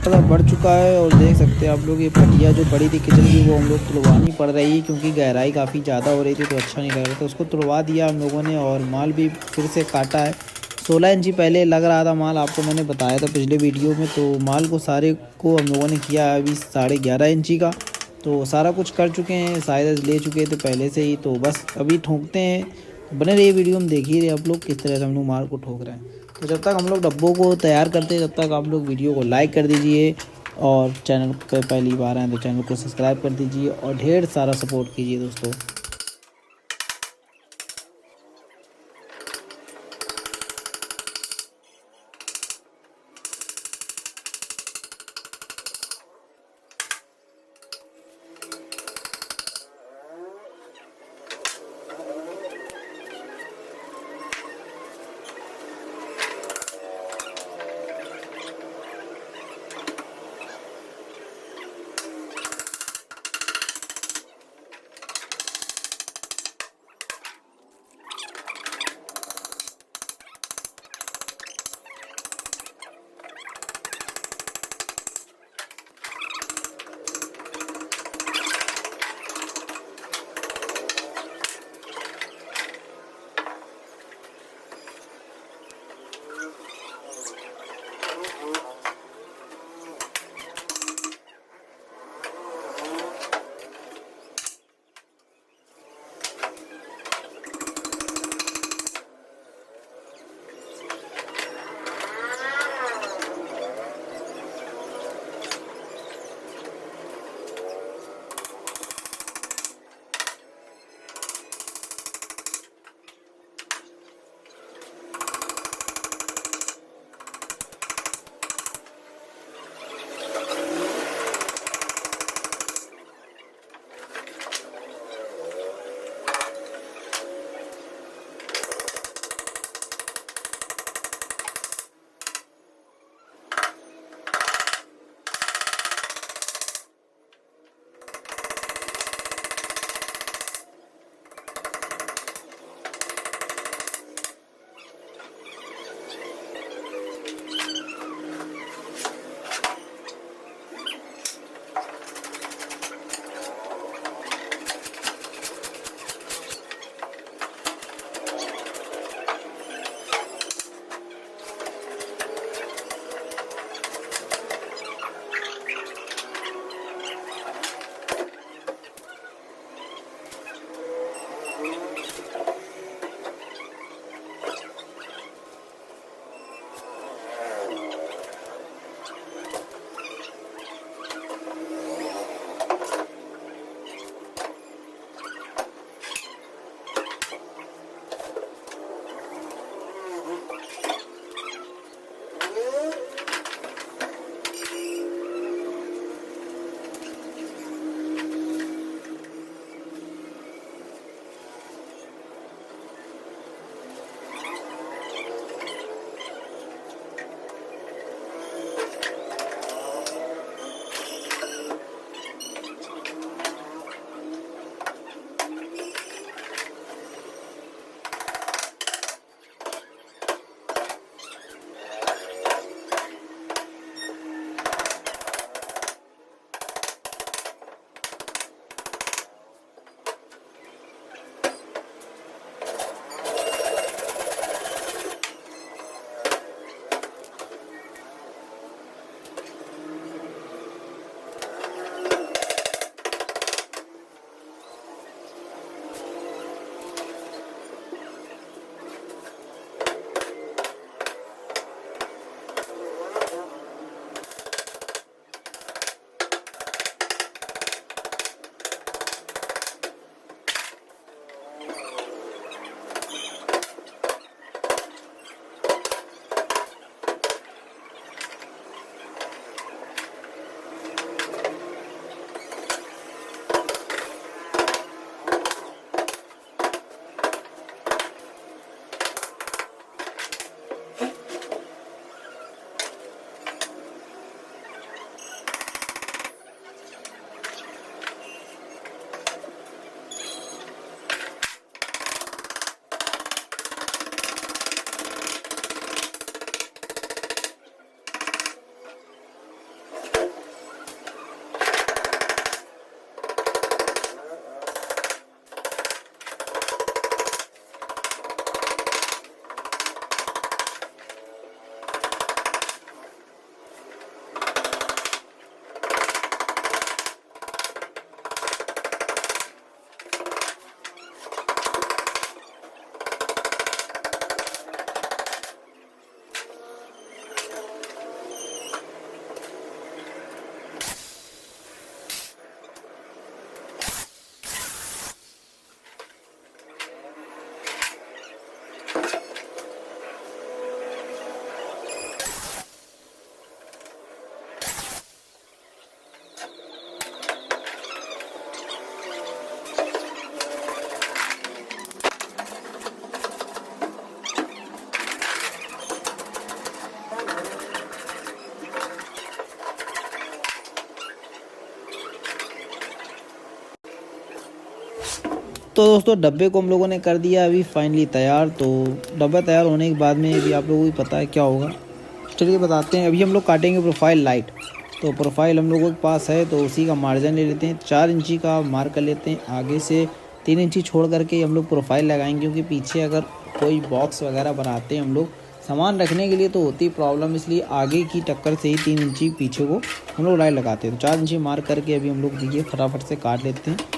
ज़्यादा बढ़ चुका है और देख सकते हैं आप लोग ये पटिया जो पड़ी थी किचन की वो हम लोग तुड़वानी पड़ रही है क्योंकि गहराई काफ़ी ज़्यादा हो रही थी तो अच्छा नहीं लग रहा था। उसको तुड़वा दिया हम लोगों ने और माल भी फिर से काटा है। 16 इंची पहले लग रहा था माल, आपको मैंने बताया था पिछले वीडियो में। तो माल को सारे को हम लोगों ने किया अभी 11.5 इंची का। तो सारा कुछ कर चुके हैं, शायद ले चुके थे पहले से ही, तो बस अभी ठोकते हैं। तो बने रहिए वीडियो में, देख ही रहे आप लोग किस तरह से हम लोग माल को ठोक रहे हैं। तो जब तक हम लोग डब्बों को तैयार करते हैं तब तक आप लोग वीडियो को लाइक कर दीजिए और चैनल पे पहली बार आए तो चैनल को सब्सक्राइब कर दीजिए और ढेर सारा सपोर्ट कीजिए दोस्तों। तो दोस्तों डब्बे को हम लोगों ने कर दिया अभी फाइनली तैयार। तो डब्बा तैयार होने के बाद में अभी आप लोगों को पता है क्या होगा, चलिए बताते हैं। अभी हम लोग काटेंगे प्रोफाइल लाइट। तो प्रोफाइल हम लोगों के पास है तो उसी का मार्जिन ले लेते हैं, 4 इंची का मार्क कर लेते हैं। आगे से 3 इंची छोड़ करके हम लोग प्रोफाइल लगाएंगे, क्योंकि पीछे अगर कोई बॉक्स वगैरह बनाते हैं हम लोग सामान रखने के लिए तो होती प्रॉब्लम, इसलिए आगे की टक्कर से ही 3 इंची पीछे को हम लोग लाइट लगाते हैं। तो 4 इंची मार्क करके अभी हम लोग देखिए फटाफट से काट लेते हैं।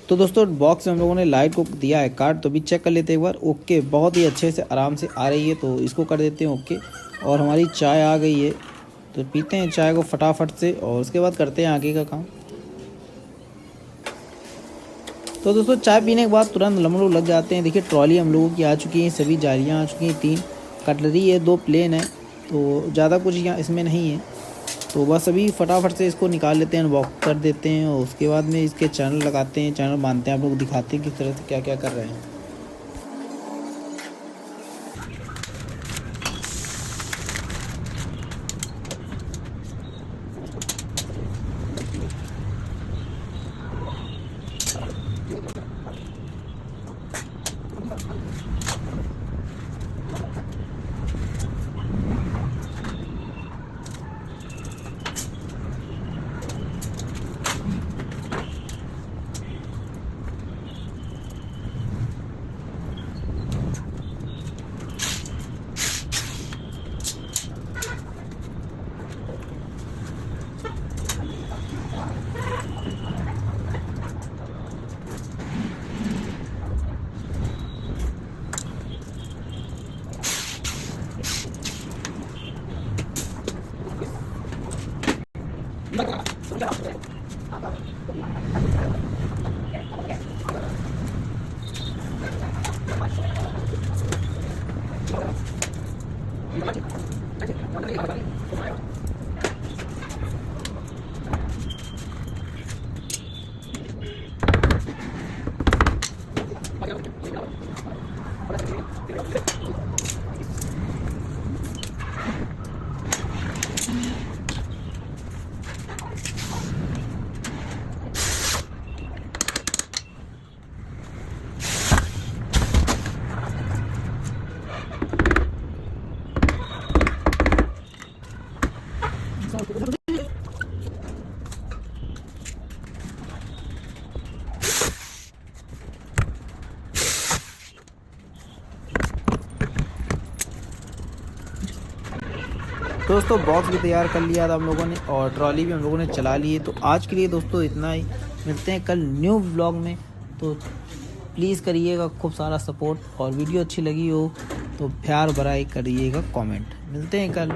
तो दोस्तों बॉक्स में हम लोगों ने लाइट को दिया है काट, तो भी चेक कर लेते हैं एक बार। ओके, बहुत ही अच्छे से आराम से आ रही है, तो इसको कर देते हैं ओके। और हमारी चाय आ गई है, तो पीते हैं चाय को फटाफट से और उसके बाद करते हैं आगे का काम। तो दोस्तों चाय पीने के बाद तुरंत हम लोग लग जाते हैं। देखिए ट्रॉली हम लोगों की आ चुकी है, सभी जालियाँ आ चुकी हैं, 3 कटलरी है, 2 प्लेन है, तो ज़्यादा कुछ यहाँ इसमें नहीं है। तो बस अभी फटाफट से इसको निकाल लेते हैं, अनबॉक्स कर देते हैं और उसके बाद में इसके चैनल लगाते हैं, चैनल बांधते हैं, आप लोग दिखाते हैं किस तरह से क्या क्या कर रहे हैं। दोस्तों बॉक्स भी तैयार कर लिया था हम लोगों ने और ट्रॉली भी हम लोगों ने चला ली है। तो आज के लिए दोस्तों इतना ही, मिलते हैं कल न्यू व्लॉग में। तो प्लीज़ करिएगा खूब सारा सपोर्ट, और वीडियो अच्छी लगी हो तो प्यार भरा ही करिएगा कमेंट। मिलते हैं कल।